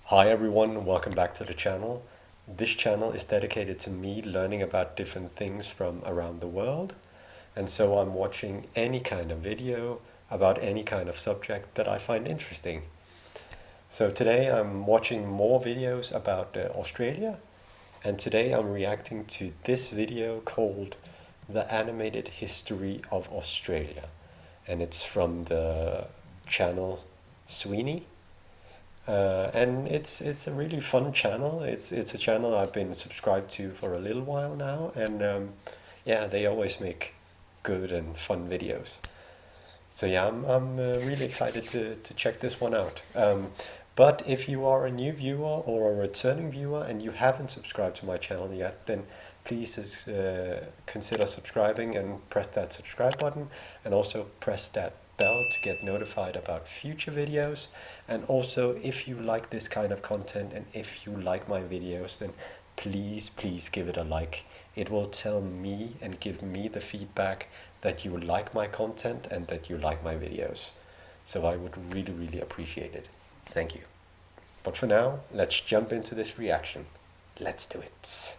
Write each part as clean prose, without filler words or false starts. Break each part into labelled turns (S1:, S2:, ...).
S1: Hi everyone, welcome back to the channel. This channel is dedicated to me learning about different things from around the world. And so I'm watching any kind of video about any kind of subject that I find interesting. So today I'm watching more videos about Australia. And today I'm reacting to this video called The Animated History of Australia. And it's from the channel Sweeney. And it's a really fun channel. It's a channel I've been subscribed to for a little while now, and yeah, they always make good and fun videos. So yeah, I'm really excited to check this one out. But if you are a new viewer or a returning viewer and you haven't subscribed to my channel yet, then please consider subscribing and press that subscribe button, and also press that bell to get notified about future videos. And also, if you like this kind of content and if you like my videos, then please give it a like. It will tell me and give me the feedback that you like my content and that you like my videos. So I would really appreciate it. Thank you. But for now, let's jump into this reaction. Let's do it.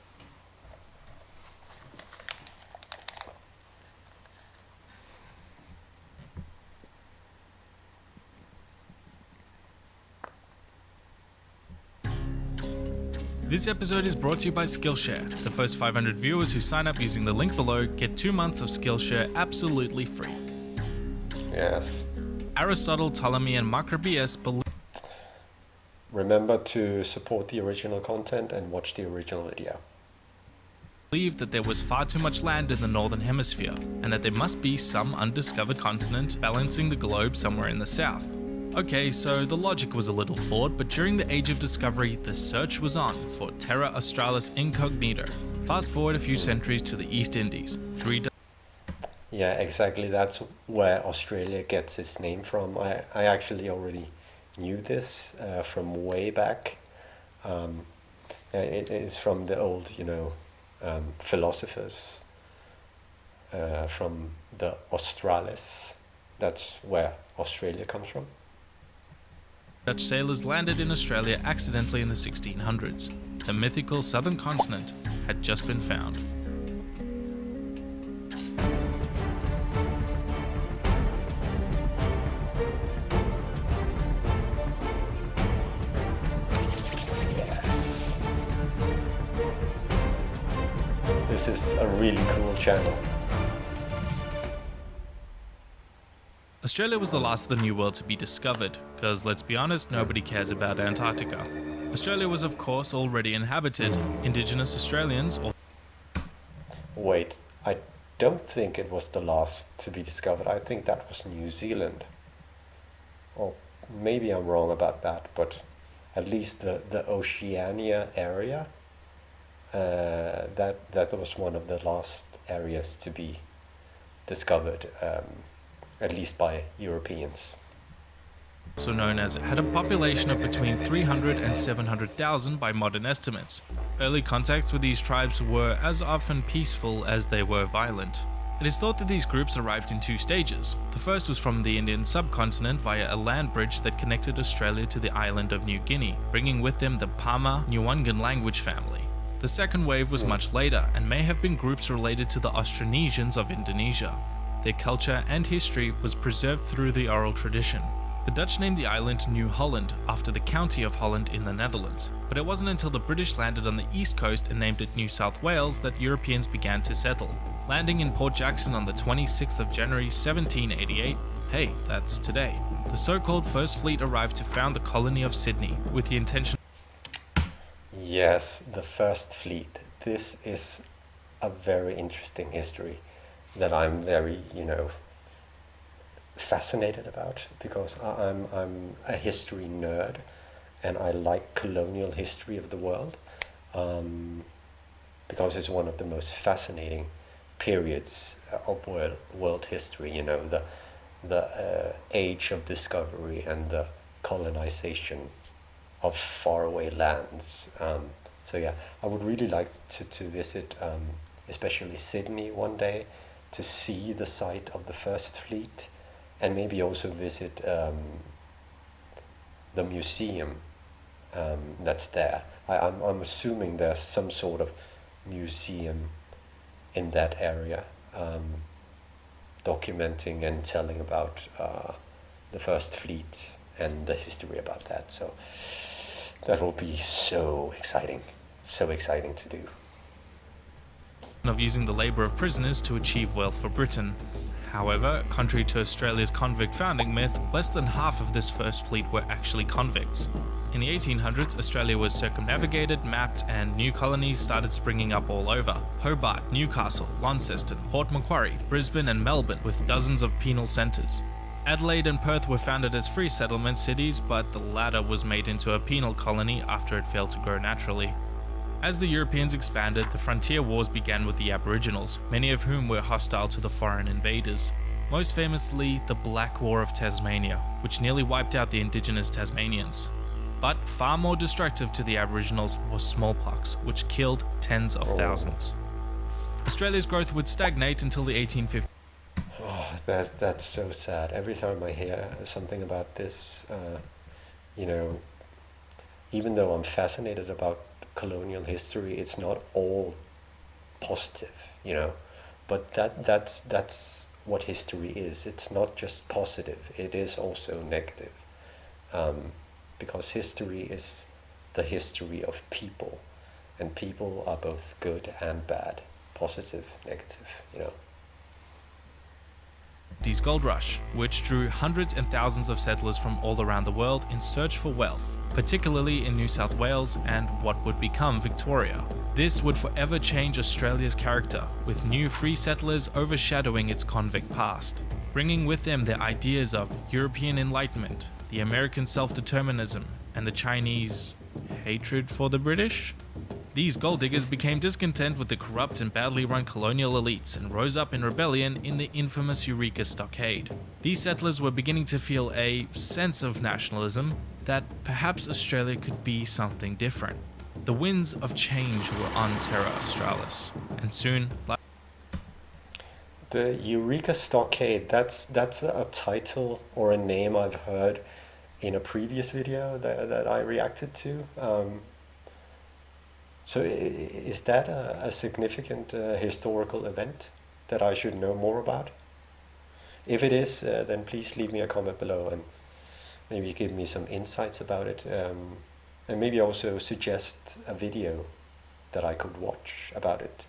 S2: This episode is brought to you by Skillshare. The first 500 viewers who sign up using the link below get 2 months of Skillshare absolutely free.
S1: Yes.
S2: Aristotle, Ptolemy, and Macrobius
S1: Remember to support the original content and watch the original video.
S2: believed that there was far too much land in the northern hemisphere, and that there must be some undiscovered continent balancing the globe somewhere in the south. Okay, so the logic was a little flawed, but during the Age of Discovery, the search was on for Terra Australis Incognito. Fast forward a few centuries to the East Indies.
S1: Yeah, exactly. That's where Australia gets its name from. I actually already knew this from way back. It is from the old, philosophers from the Australis. That's where Australia comes from.
S2: Dutch sailors landed in Australia accidentally in the 1600s. The mythical southern continent had just been found.
S1: Yes. This is a really cool channel.
S2: Australia was the last of the New World to be discovered, because let's be honest, nobody cares about Antarctica. Australia was of course already inhabited. Indigenous Australians or
S1: Wait, I don't think it was the last to be discovered. I think that was New Zealand. Or maybe I'm wrong about that, but at least the Oceania area, that was one of the last areas to be discovered, at least by Europeans.
S2: also known as had a population of between 300 and 700,000 by modern estimates. Early contacts with these tribes were as often peaceful as they were violent. It is thought that these groups arrived in 2 stages. The first was from the Indian subcontinent via a land bridge that connected Australia to the island of New Guinea, bringing with them the Pama-Nyungan language family. The second wave was much later and may have been groups related to the Austronesians of Indonesia. Their culture and history was preserved through the oral tradition. The Dutch named the island New Holland after the county of Holland in the Netherlands, but it wasn't until the British landed on the east coast and named it New South Wales that Europeans began to settle. Landing in Port Jackson on the 26th of January 1788, hey, that's today, the so-called First Fleet arrived to found the colony of Sydney with the intention.
S1: Yes, the First Fleet. This is a very interesting history that I'm very, fascinated about, because I'm a history nerd and I like colonial history of the world, because it's one of the most fascinating periods of world history. The age of discovery and the colonization of faraway lands. So yeah, I would really like to visit, especially Sydney one day, to see the site of the First Fleet, and maybe also visit the museum that's there. I'm assuming there's some sort of museum in that area, documenting and telling about the first fleet and the history about that. So that will be so exciting to do.
S2: Of using the labour of prisoners to achieve wealth for Britain. However, contrary to Australia's convict founding myth, less than half of this first fleet were actually convicts. In the 1800s, Australia was circumnavigated, mapped, and new colonies started springing up all over. Hobart, Newcastle, Launceston, Port Macquarie, Brisbane and Melbourne, with dozens of penal centres. Adelaide and Perth were founded as free settlement cities, but the latter was made into a penal colony after it failed to grow naturally. As the Europeans expanded, the frontier wars began with the Aboriginals, many of whom were hostile to the foreign invaders. Most famously, the Black War of Tasmania, which nearly wiped out the indigenous Tasmanians. But far more destructive to the Aboriginals was smallpox, which killed tens of thousands. Australia's growth would stagnate until the 1850s.
S1: Oh, that's so sad. Every time I hear something about this, even though I'm fascinated about colonial history, it's not all positive, but that's what history is. It's not just positive, it is also negative, because history is the history of people, and people are both good and bad, positive, negative.
S2: Gold rush, which drew hundreds and thousands of settlers from all around the world in search for wealth, particularly in New South Wales and what would become Victoria. This would forever change Australia's character, with new free settlers overshadowing its convict past, bringing with them their ideas of European Enlightenment, the American self-determinism, and the Chinese hatred for the British. These gold diggers became discontent with the corrupt and badly run colonial elites and rose up in rebellion in the infamous Eureka Stockade. These settlers were beginning to feel a sense of nationalism, that perhaps Australia could be something different. The winds of change were on Terra Australis, and soon...
S1: The Eureka Stockade, that's a title or a name I've heard in a previous video that I reacted to. So is that a significant historical event that I should know more about? If it is, then please leave me a comment below and maybe give me some insights about it. And maybe also suggest a video that I could watch about it.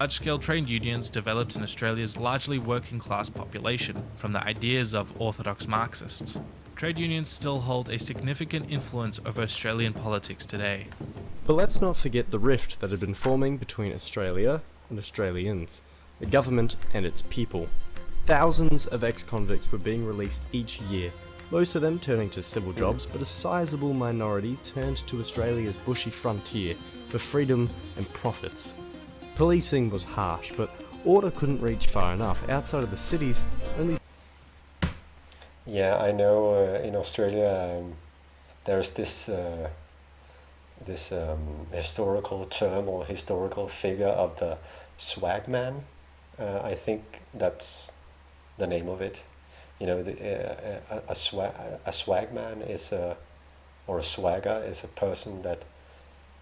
S2: Large-scale trade unions developed in Australia's largely working-class population from the ideas of orthodox Marxists. Trade unions still hold a significant influence over Australian politics today.
S3: But let's not forget the rift that had been forming between Australia and Australians, the government and its people. Thousands of ex-convicts were being released each year, most of them turning to civil jobs, but a sizable minority turned to Australia's bushy frontier for freedom and profits. Policing was harsh, but order couldn't reach far enough. Outside of the cities, only...
S1: Yeah, I know in Australia there's this historical term or historical figure of the swagman. I think that's the name of it. A swagman is or a swagger is a person that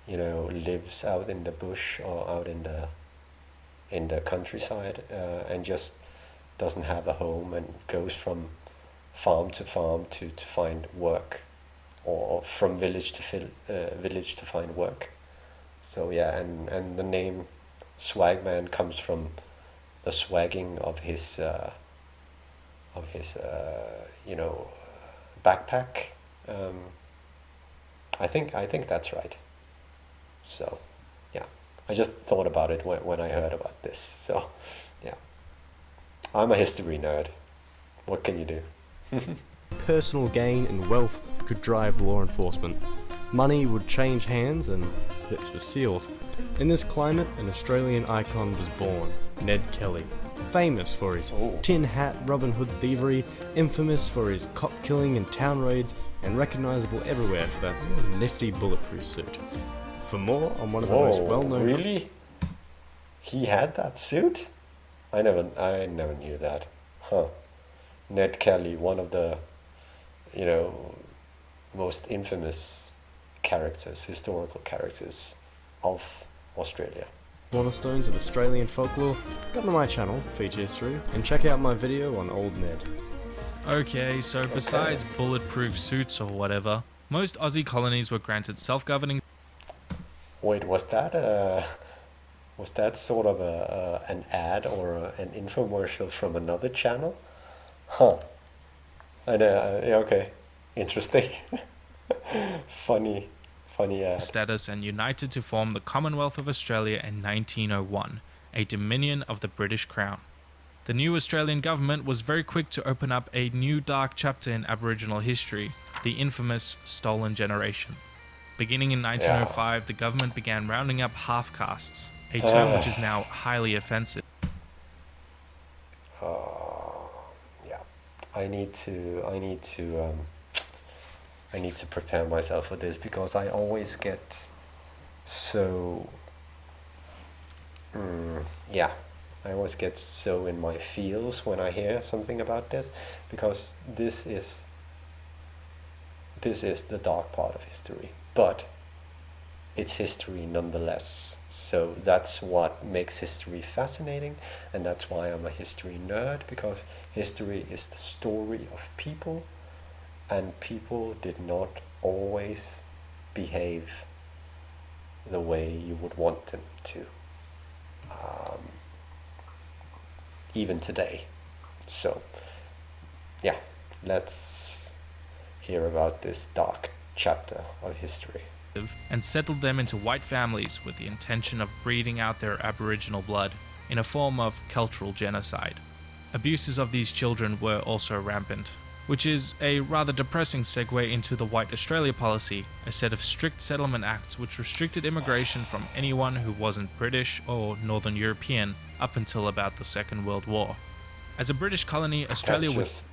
S1: lives out in the bush or out in the countryside and just doesn't have a home and goes from farm to find work, or from village to find work. So yeah, and the name swagman comes from the swagging of his backpack. I think that's right. So yeah, I just thought about it when I heard about this. So yeah, I'm a history nerd. What can you do?
S3: personal gain and wealth could drive law enforcement. Money would change hands and lips were sealed. In this climate, an Australian icon was born, Ned Kelly. Famous for his tin hat Robin Hood thievery, infamous for his cop killing and town raids, and recognisable everywhere for that nifty bulletproof suit. For more on one of the most well-known...
S1: Really? He had that suit? I never knew that. Huh. Ned Kelly, one of the, you know, most infamous characters, historical characters of Australia.
S3: Cornerstones of Australian folklore, come to my channel, Feature History, and check out my video on Old Ned.
S2: Okay, so besides bulletproof suits or whatever, most Aussie colonies were granted self-governing.
S1: Wait, was that sort of an ad or an infomercial from another channel? Huh. I know. Yeah, okay. Interesting. Funny ad.
S2: Status and united to form the Commonwealth of Australia in 1901, a dominion of the British Crown. The new Australian government was very quick to open up a new dark chapter in Aboriginal history, the infamous Stolen Generation. Beginning in 1905, the government began rounding up half-castes, a term which is now highly offensive.
S1: Yeah, I need to prepare myself for this, because I always get so I always get so in my feels when I hear something about this, because this is the dark part of history, but it's history nonetheless. So that's what makes history fascinating, and that's why I'm a history nerd, because history is the story of people, and people did not always behave the way you would want them to, even today. So yeah, let's hear about this dark chapter of history.
S2: And settled them into white families with the intention of breeding out their Aboriginal blood in a form of cultural genocide. Abuses of these children were also rampant, which is a rather depressing segue into the White Australia policy, a set of strict settlement acts which restricted immigration from anyone who wasn't British or Northern European up until about the Second World War. As a British colony, Australia was...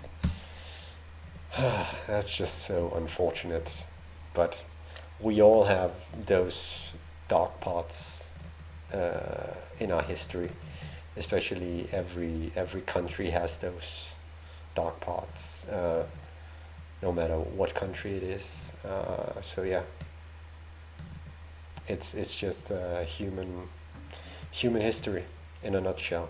S1: That's just so unfortunate, but we all have those dark parts in our history. Especially every country has those dark parts, no matter what country it is. So yeah, it's just human history in a nutshell.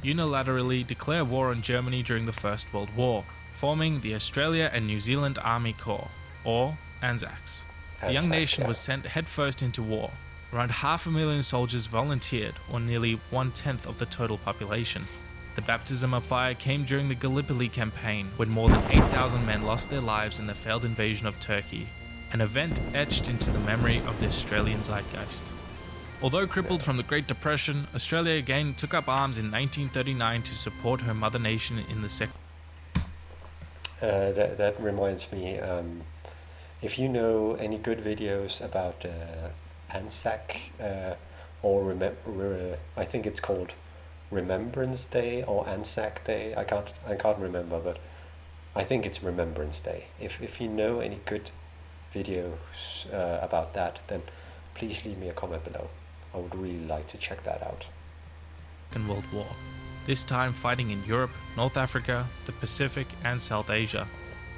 S2: Unilaterally declare war on Germany during the First World War, forming the Australia and New Zealand Army Corps, or ANZACs. The young nation was sent headfirst into war. Around 500,000 soldiers volunteered, or nearly 1/10 of the total population. The baptism of fire came during the Gallipoli campaign, when more than 8,000 men lost their lives in the failed invasion of Turkey, an event etched into the memory of the Australian zeitgeist. Although crippled from the Great Depression, Australia again took up arms in 1939 to support her mother nation in the Second.
S1: That reminds me, if you know any good videos about Anzac, or I think it's called Remembrance Day or Anzac Day. I can't remember, but I think it's Remembrance Day. If you know any good videos about that, then please leave me a comment below. I would really like to check that out.
S2: Second World War, this time fighting in Europe, North Africa, the Pacific and South Asia.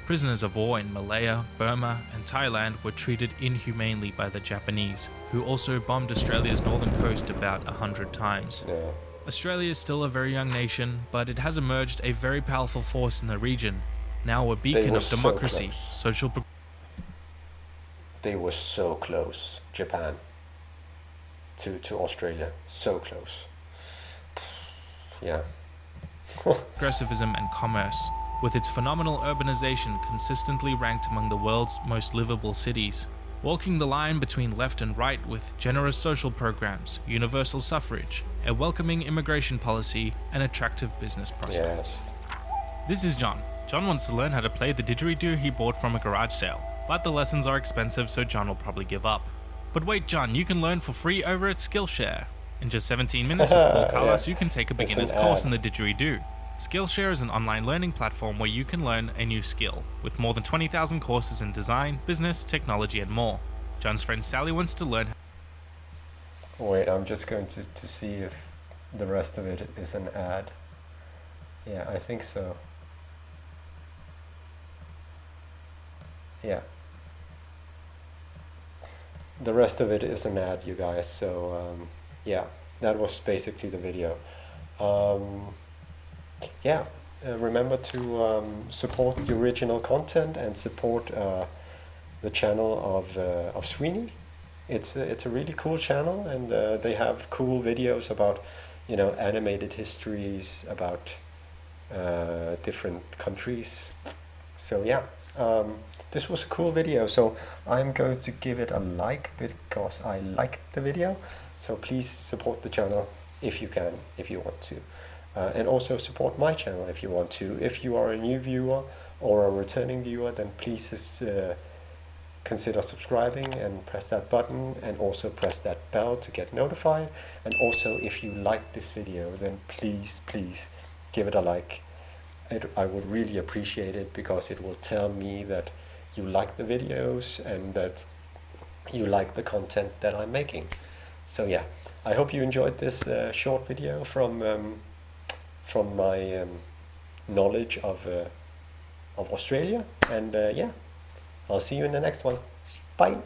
S2: Prisoners of war in Malaya, Burma and Thailand were treated inhumanely by the Japanese, who also bombed Australia's northern coast about 100 times.
S1: Yeah.
S2: Australia is still a very young nation, but it has emerged a very powerful force in the region, now a beacon of democracy, social
S1: They were so close, Japan, to Australia, so close. Yeah.
S2: progressivism and commerce, with its phenomenal urbanization consistently ranked among the world's most livable cities. Walking the line between left and right with generous social programs, universal suffrage, a welcoming immigration policy, and attractive business prospects.
S1: Yes.
S2: This is John. John wants to learn how to play the didgeridoo he bought from a garage sale, but the lessons are expensive, so John will probably give up. But wait, John, you can learn for free over at Skillshare. In just 17 minutes with Paul Carlos, you can take a beginner's course in the didgeridoo. Skillshare is an online learning platform where you can learn a new skill, with more than 20,000 courses in design, business, technology and more. John's friend Sally wants to learn.
S1: Wait, I'm just going to see if the rest of it is an ad. Yeah, I think so. yeah. The rest of it is an ad, you guys. So yeah, that was basically the video. Um, yeah, remember to support the original content and support the channel of Sweeney. It's a really cool channel, and they have cool videos about, you know, animated histories about different countries. So yeah, this was a cool video. So I'm going to give it a like because I liked the video. So please support the channel if you can, if you want to. And also support my channel if you want to. If you are a new viewer or a returning viewer, then please consider subscribing and press that button, and also press that bell to get notified. And also, if you like this video, then please give it a like. I would really appreciate it, because it will tell me that you like the videos and that you like the content that I'm making. So yeah, I hope you enjoyed this short video from my knowledge of Australia. And yeah, I'll see you in the next one. Bye.